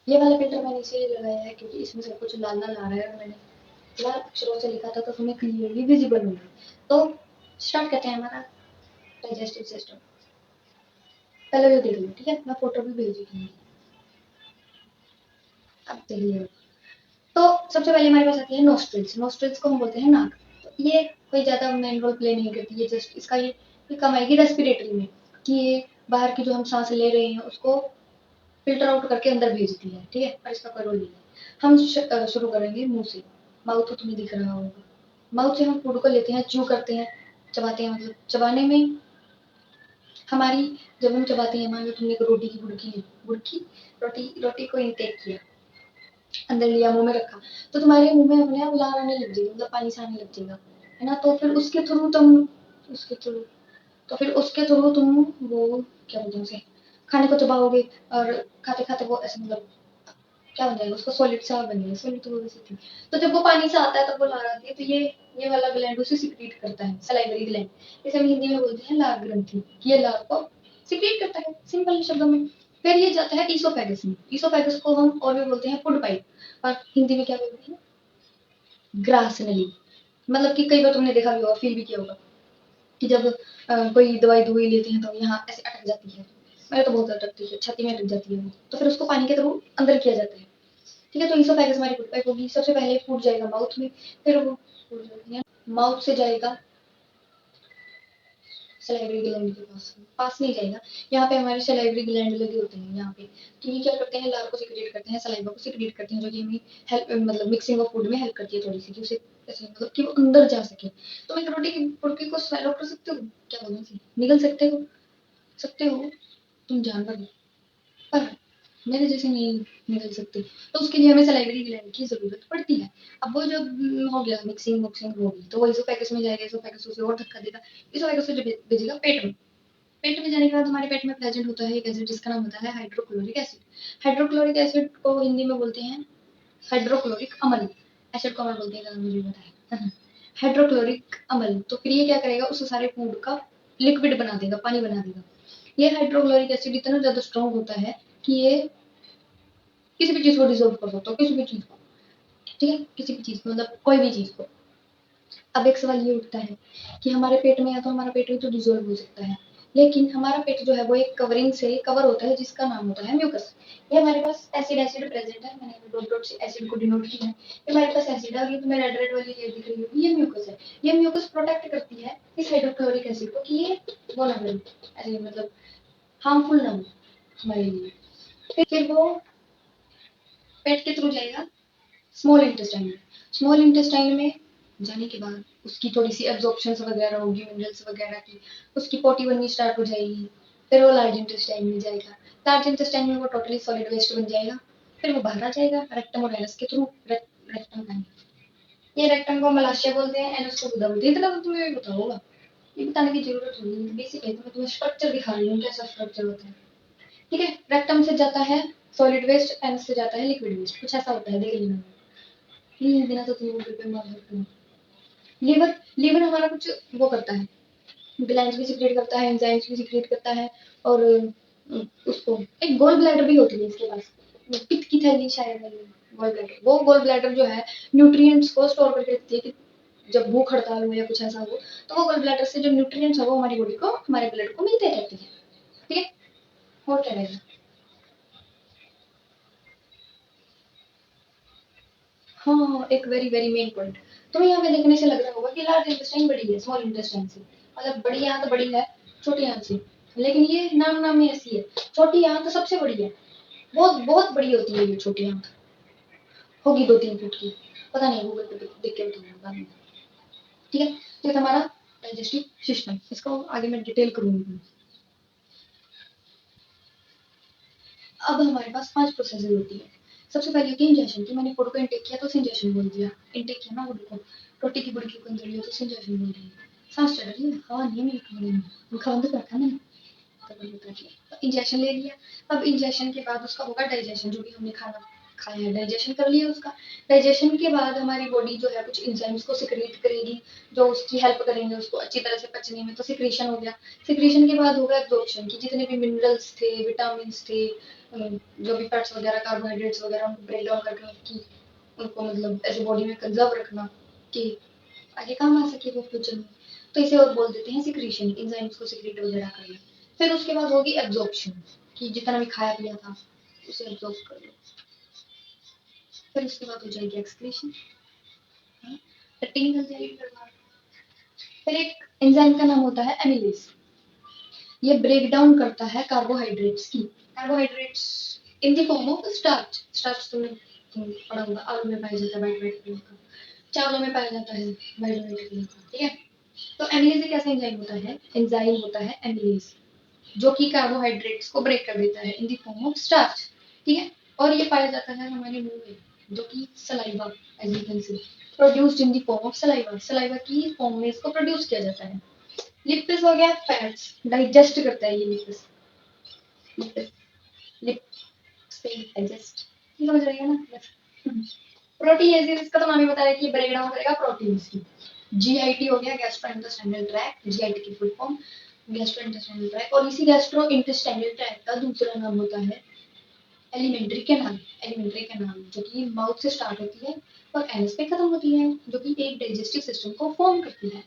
ये वाला फिल्टर मैंने इसीलिए लगाया है क्योंकि इसमें सब कुछ लाल लाल आ रहा है और मैंने लाल अक्षरों से लिखा था तो तुम्हें क्लियरली विजिबल होगा। तो स्टार्ट करते हैं हमारा डाइजेस्टिव सिस्टम। पहले भी देख लो, ठीक है, मैं फोटो भी भेज दूंगी, अब देख लियो। तो सबसे पहले हमारे पास आती है नोस्ट्रिल्स। नोस्ट्रिल्स को हम बोलते हैं नाक। तो ये कोई ज्यादा मेन रोल प्ले नहीं करती, ये जस्ट इसका ये काम आएगी रेस्पिरेटरी में, कि ये बाहर की जो हम सांस ले रहे हैं उसको फिल्टर आउट करके अंदर भेजती है, ठीक है, और इसका कोई रोल नहीं है। हम शुरू करेंगे मुंह से। माउथ तो तुम्हें दिख रहा होगा। माउथ से हम फूड को लेते हैं, च्यू करते हैं, चबाते हैं। मतलब चबाने में हमारी, जब हम चबाते हैं, मान लो तुमने एक रोटी की बुड़की ली, बुड़की रोटी रोटी को इंटेक किया, अंदर लिया, मुंह में रखा, तो तुम्हारे मुंह में अपने आप लार आने लग जाएगी, मतलब पानी सा आने लग जाएगा, है ना। तो फिर उसके थ्रू तो फिर उसके थ्रू तुम वो क्या बोलते हैं उसे, खाने को चबाओगे, और खाते खाते वो ऐसे मतलब क्या बन जाएगा, उसका सॉलिड सा बन जाएगा, सॉलिड तो वैसे थी। तो जब वो पानी सा आता है तब वो लार आती है, तो ये वाला ग्लैंड उसे सिक्रीट करता है, सलाइवरी ग्लैंड। इसे हम हिंदी में बोलते हैं लार ग्रंथि, ये लार को सिक्रीट करता है, सिंपल शब्दों में। फिर ये जाता है ईसोफेगस में। ईसोफेगस को हम और भी बोलते हैं फूड पाइप, और हिंदी में क्या बोलते हैं, ग्रास नली। मतलब कि कई बार तुमने देखा भी होगा, फील भी किया होगा कि जब कोई दवाई दुवाई लेते हैं तो यहाँ ऐसे अटक जाती है। मेरे तो बहुत अटकती है, छाती में अटक जाती है वो, तो फिर उसको पानी के थ्रू अंदर किया जाता है, ठीक है। तो ईसोफेगस हमारी फूड पाइप होगी। सबसे पहले फूड जाएगा माउथ में, फिर वो माउथ से जाएगा सलाइवरी ग्लैंड के पास, पास नहीं जाएगा, यहाँ पे हमारे सलाइवरी ग्लैंड लगे होते हैं यहाँ पे। तो ये क्या करते हैं, लार को सिक्रेट करते हैं, सलाइवा को सिक्रेट करते हैं, जो कि हमें हेल्प, मतलब मिक्सिंग ऑफ फूड में हेल्प करती है थोड़ी सी, कि उसे ऐसे मतलब कि वो अंदर जा सके। तो एक रोटी की फुड़की को स्वेलो कर सकते हो, क्या बोलते हैं, निगल सकते हो तुम जानवर हो, पर मेरे जैसे नहीं निकल सकते। तो उसके लिए हमें सलाइवरी ग्लैंड की जरूरत पड़ती है। अब वो जब हो गया, मिक्सिंग वक्सिंग होगी, तो वो इसोफेगस में जाएगा, इसोफेगस उसे और धक्का देगा, इसोफेगस से भेजेगा पेट में। पेट में जाने के बाद हमारे पेट में प्रेजेंट होता है एक एसिड जिसका नाम होता है हाइड्रोक्लोरिक एसिड। हाइड्रोक्लोरिक एसिड को हिंदी में बोलते हैं हाइड्रोक्लोरिक अम्ल। एसिड को अम्ल बोलते हैं, मुझे पता है। हाइड्रोक्लोरिक अम्ल, तो फिर ये क्या करेगा, उस सारे फूड का लिक्विड बना देगा, पानी बना देगा। ये हाइड्रोक्लोरिक एसिड इतना ज्यादा स्ट्रॉन्ग होता है कि ये किसी भी चीज को डिजोल्व कर सकता हो, किसी भी चीज को, ठीक है, किसी भी चीज को, मतलब कोई भी चीज को। अब एक सवाल ये उठता है कि हमारे पेट में, या तो हमारा पेट तो डिजोल्व हो सकता है, लेकिन हमारा पेट जो है वो एक कवरिंग से कवर होता है जिसका नाम होता है म्यूकस। ये हमारे पास एसिड एसिड प्रेजेंट है, मैंने डॉट डॉट से एसिड को डिनोट किया है। ये हमारे पास एसिड है, और ये तुम्हें रेड रेड वाली लेयर दिख रही होगी, ये म्यूकस है। ये म्यूकस प्रोटेक्ट करती है इस हाइड्रोक्लोरिक एसिड को कि ये वो ना बने, ऐसे मतलब हार्मफुल ना हो हमारे लिए। फिर वो पेट के थ्रू जाएगा स्मॉल इंटेस्टाइन में। स्मॉल इंटेस्टाइन में जाने के बाद उसकी थोड़ी सी एब्जॉर्प्शन वगैरह होगी मिनरल्स वगैरह की, उसकी पोटी बननी स्टार्ट हो जाएगी। फिर वो लार्ज इंटेस्टाइन में जाएगा। लार्ज इंटेस्टाइन में वो टोटली सॉलिड वेस्ट बन जाएगा। फिर वो बाहर आ जाएगा रेक्टम और एनस के थ्रू। रेक्टम का ये रेक्टम को मलाशय बोलते हैं, एनस को गुदा बोलते हैं। इतना तो तुम्हें भी पता होगा, ये बताने की जरूरत नहीं है, बेसिक है। तो मैं तुम्हें स्ट्रक्चर दिखा रही हूँ कैसा स्ट्रक्चर होता है, ठीक है। रेक्टम से जाता है सॉलिड वेस्ट, एनस से जाता है लिक्विड वेस्ट, कुछ ऐसा होता है, देख लेना। बिना तो तुम गूगल पे मार सकते हो। लीवर, लीवर हमारा कुछ वो करता है, ग्लैंड्स भी सिक्रेट करता है, एंजाइम्स भी सिक्रेट करता है, और उसको एक गोल ब्लैडर भी होती है इसके पास, पित्त की थैली शायद है गोल ब्लैडर। वो गोल ब्लैडर जो है न्यूट्रिएंट्स को स्टोर करके रखती है कि जब भूख हड़ताल हो या कुछ ऐसा हो, तो वो गोल ब्लैडर से जो न्यूट्रिएंट्स है वो हमारी बॉडी को, हमारे ब्लड को मिलते रहते हैं, ठीक है। और क्या रहेगा, हाँ, एक वेरी वेरी मेन पॉइंट। तुम्हें यहाँ पे देखने से लग रहा होगा कि लार्ज इंटेस्टाइन बड़ी है स्मॉल इंटेस्टाइन से, मतलब बड़ी आंत बड़ी है छोटी आंत से, लेकिन ये नाम नाम में ऐसी है। छोटी आंत सबसे बड़ी है, बहुत बहुत बड़ी होती है ये छोटी आंत, होगी 2-3 फुट की, पता नहीं, गूगल पे देख के बताऊंगा बाद में, ठीक है। तो ये हमारा डाइजेस्टिव सिस्टम, इसको आगे मैं डिटेल करूंगी। अब हमारे पास 5 प्रोसेस होती है। सबसे पहले होती है इंजेक्शन, की मैंने फूड को इंटेक किया तो इंजेक्शन बोल दिया, इंटेक किया ना फूड को, रोटी की बुड़की को अंदर लिया तो इंजेक्शन बोल दिया। सांस चढ़ रही है, हवा नहीं है मेरे कमरे में, पंखा बंद कर रखा मैंने, तो इंजेक्शन ले लिया। अब इंजेक्शन के बाद उसका होगा डाइजेशन, जो भी हमने खाना खाया है, डाइजेशन कर लिया उसका। डाइजेशन के बाद हमारी बॉडी जो है कुछ एंजाइम्स को सिक्रीट करेगी जो उसकी हेल्प करेंगे उसको अच्छी तरह से पचने में, तो सिक्रीशन हो गया। सिक्रीशन के बाद होगा एब्जॉर्प्शन की जितने भी मिनरल्स थे, विटामिन थे, जो भी फैट्स वगैरह, कार्बोहाइड्रेट्स वगैरह उनको ब्रेक डाउन करके उनको मतलब ऐसे बॉडी में कंजर्व रखना कि आगे काम आ सके वो फ्यूचर में। तो इसे और बोल देते हैं सिक्रीशन, एंजाइम्स को सिक्रीट वगैरह करना। फिर उसके बाद होगी एब्जॉर्प्शन कि जितना भी खाया पिया था उसे एब्जॉर्ब कर लो। फिर उसके बाद हो जाएगी एक्सक्रीशन, टट्टी निकल जाएगी फिर बाहर। फिर एक एंजाइम का नाम होता है एमिलेज। ये ब्रेक डाउन करता है कार्बोहाइड्रेट्स की, carbohydrates in the form of starch. Starch तुमने पढ़ा होगा, आलू में पाया जाता है व्हाइट व्हाइट कलर का, चावलों में पाया जाता है व्हाइट व्हाइट कलर का, ठीक है। तो एमिलेज एक ऐसा एंजाइम होता है, एंजाइम होता है एमिलेज, जो कि कार्बोहाइड्रेट्स को ब्रेक कर देता है इन द फॉर्म ऑफ स्टार्च, ठीक है। और ये पाया जाता है हमारे मुंह में, जो कि saliva, as you can see, produced in the form of saliva, saliva की फॉर्म में इसको प्रोड्यूस किया जाता है। लिपिड्स हो गया फैट्स, डाइजेस्ट करता है ये लिपिड्स, लिपिड लिप से डाइजेस्ट, समझ रही है ना। प्रोटीन इसका तो नाम ही बताया कि ये ब्रेक डाउन करेगा प्रोटीन्स की। जीआईटी हो गया, गैस्ट्रो इंटेस्टाइनल ट्रैक्ट, जीआईटी की full form gastro intestinal tract. और इसी गैस्ट्रो इंटेस्टाइनल ट्रैक्ट का दूसरा नाम होता है एलिमेंट्री कैनाल, एलिमेंट्री कैनाल जो कि माउथ से स्टार्ट होती है और एनस पे खत्म होती है, जो कि एक डाइजेस्टिव सिस्टम को फॉर्म करती है।